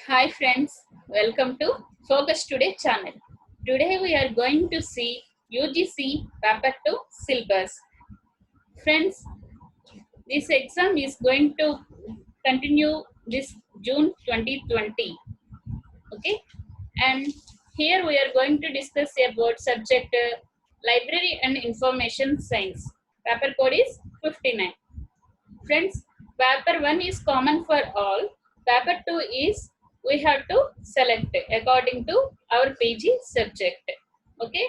Hi friends, welcome to Focus Today channel. Today we are going to see UGC Paper 2 syllabus. Friends, this exam is going to continue this June 2020. Okay, and here we are going to discuss about subject Library and Information Science. Paper code is 59. Friends, paper 1 is common for all. Paper 2 is we have to select according to our PG subject. Okay.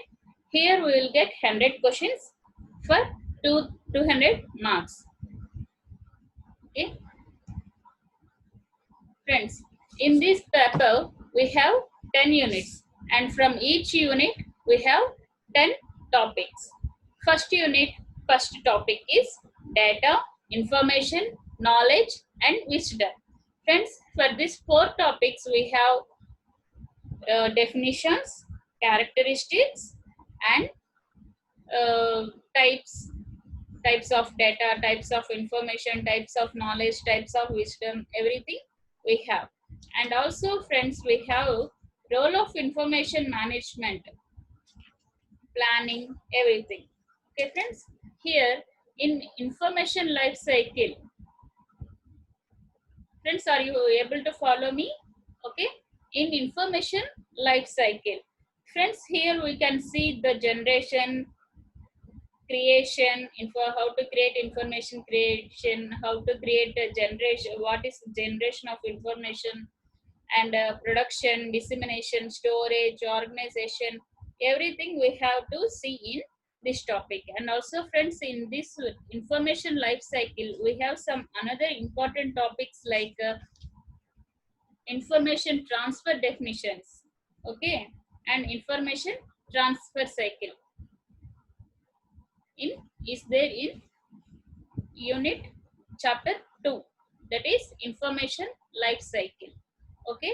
Here we will get 100 questions for 200 marks. Okay. Friends, in this paper we have 10 units and from each unit we have 10 topics. First unit, first topic is data, information, knowledge and wisdom. Friends, for these four topics we have definitions, characteristics and uh, types types of data, types of information, types of knowledge, types of wisdom, everything we have. And also friends, we have role of information management, planning, everything. Okay friends, here in information life cycle, friends, are you able to follow me? Okay, in information life cycle, friends, here we can see the generation, creation, info, how to create information creation, how to create a generation, what is generation of information, and production, dissemination, storage, organization, everything we have to see in this topic. And also friends, in this information life cycle we have some another important topics like information transfer definitions, okay, and information transfer cycle in is there in unit chapter 2, that is information life cycle. Okay,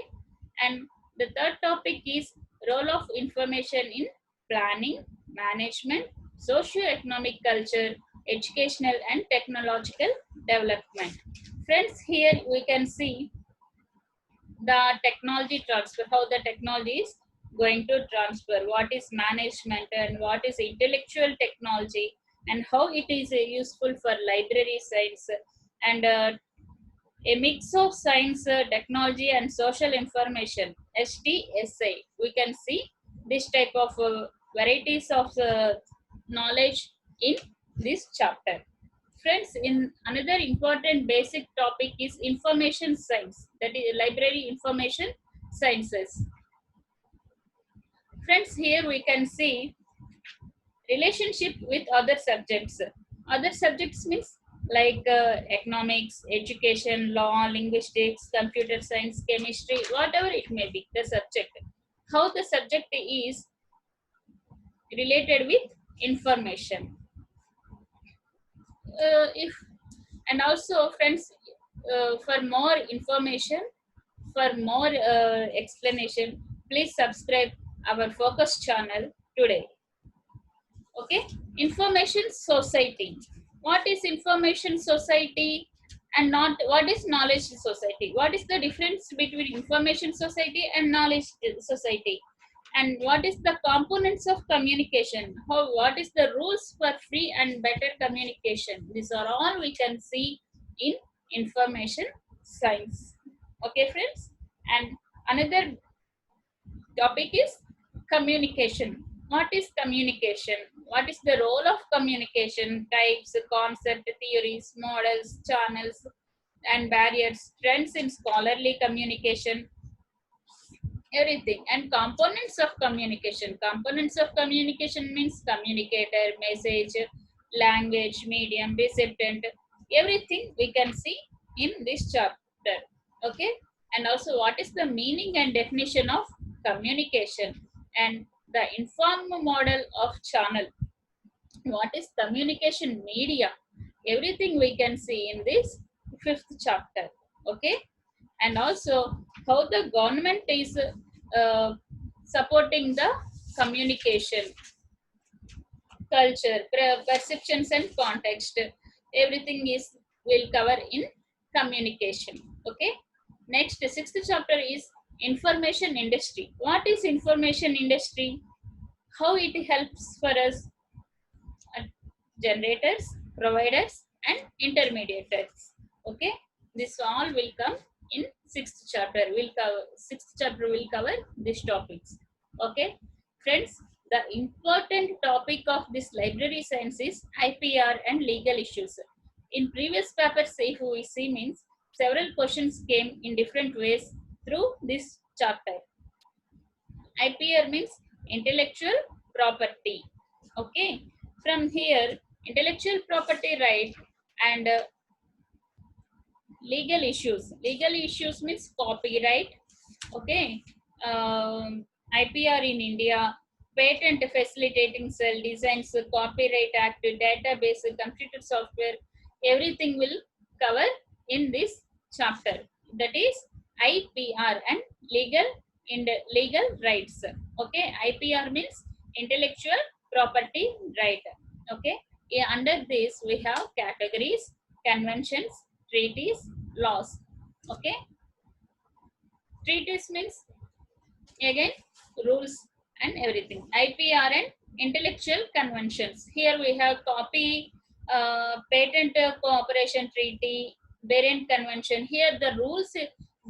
and the third topic is role of information in planning, management, socio-economic, culture, educational and technological development. Friends, here we can see the technology transfer, how the technology is going to transfer, what is management and what is intellectual technology, and how it is useful for library science, and a mix of science, technology and social information, STSI. We can see this type of varieties of knowledge in this chapter. Friends, in another important basic topic is information science, that is library information sciences. Friends, here we can see relationship with other subjects. Other subjects means like economics, education, law, linguistics, computer science, chemistry, whatever it may be, the subject. How the subject is related with information. If and also friends, for more information, for more explanation, please subscribe our Focus channel today. Okay, information society. What is information society and not what is knowledge society? What is the difference between information society and knowledge society? And what is the components of communication? How, what is the rules for free and better communication? These are all we can see in information science. Okay friends, and another topic is communication. What is communication? What is the role of communication? Types, concept, theories, models, channels, and barriers, trends in scholarly communication, everything. And components of communication. Components of communication means communicator, message, language, medium, recipient, everything we can see in this chapter. Okay, and also what is the meaning and definition of communication, and the inform model of channel, what is communication media, everything we can see in this fifth chapter. Okay, and also how the government is supporting the communication, culture, perceptions and context, everything is will cover in communication. Okay, Next, sixth chapter is information industry. What is information industry? How it helps for us? uh, Generators, providers, and intermediaries. Okay, this all will come in sixth chapter. Will cover sixth chapter will cover these topics. Okay, friends, the important topic of this library science is IPR and legal issues. In previous papers, if we see means several questions came in different ways through this chapter. IPR means intellectual property. Okay, from here, intellectual property right and legal issues. Legal issues means copyright. Okay, IPR in India, patent facilitating cell designs, Copyright Act, database, computer software. Everything will cover in this chapter. That is IPR and legal in legal rights. Okay, IPR means intellectual property right. Okay, yeah, under this we have categories, conventions, treaties, laws. Okay, treaties means again rules and everything. IPR and intellectual conventions. Here we have copy, patent cooperation treaty, Barent convention. Here the rules,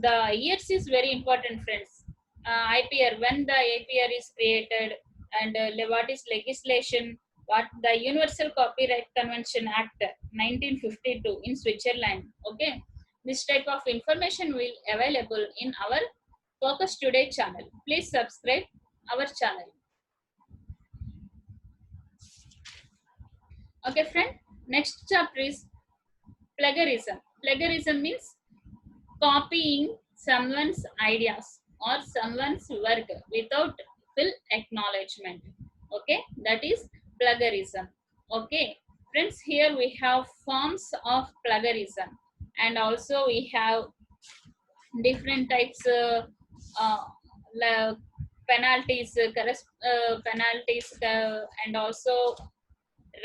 the years is very important, friends. IPR, when the IPR is created, and what is legislation, what the Universal Copyright Convention Act 1952 in Switzerland. Okay, this type of information will available in our Focus Today channel. Please subscribe our channel. Okay, friend. Next chapter is plagiarism. Plagiarism means copying someone's ideas or someone's work without full acknowledgement. Okay, that is plagiarism. Okay, friends, here we have forms of plagiarism, and also we have different types penalties, penalties, and also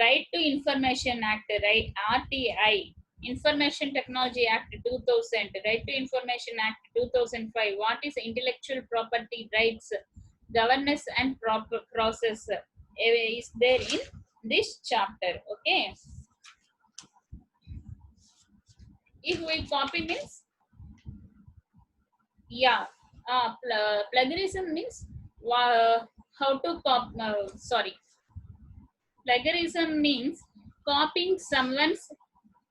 Right to Information Act, right, RTI, Information Technology Act 2000, Right to Information Act 2005. What is intellectual property rights, governance and proper process is there in this chapter. Okay, if we copy means, yeah, plagiarism means how to sorry, plagiarism means copying someone's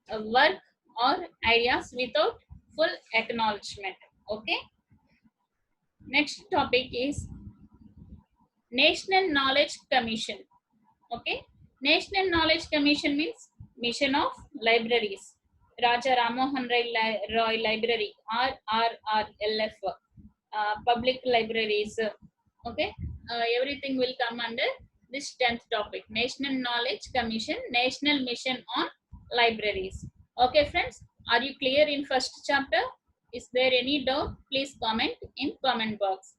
work or ideas without full acknowledgement. Okay, next topic is National Knowledge Commission. Okay, National Knowledge Commission means mission of libraries. Raja Ramohan Roy Library, RRRLF, public libraries. Okay, everything will come under this 10th topic, National Knowledge Commission, National Mission on Libraries. Okay, friends, are you clear in first chapter? Is there any doubt? Please comment in comment box.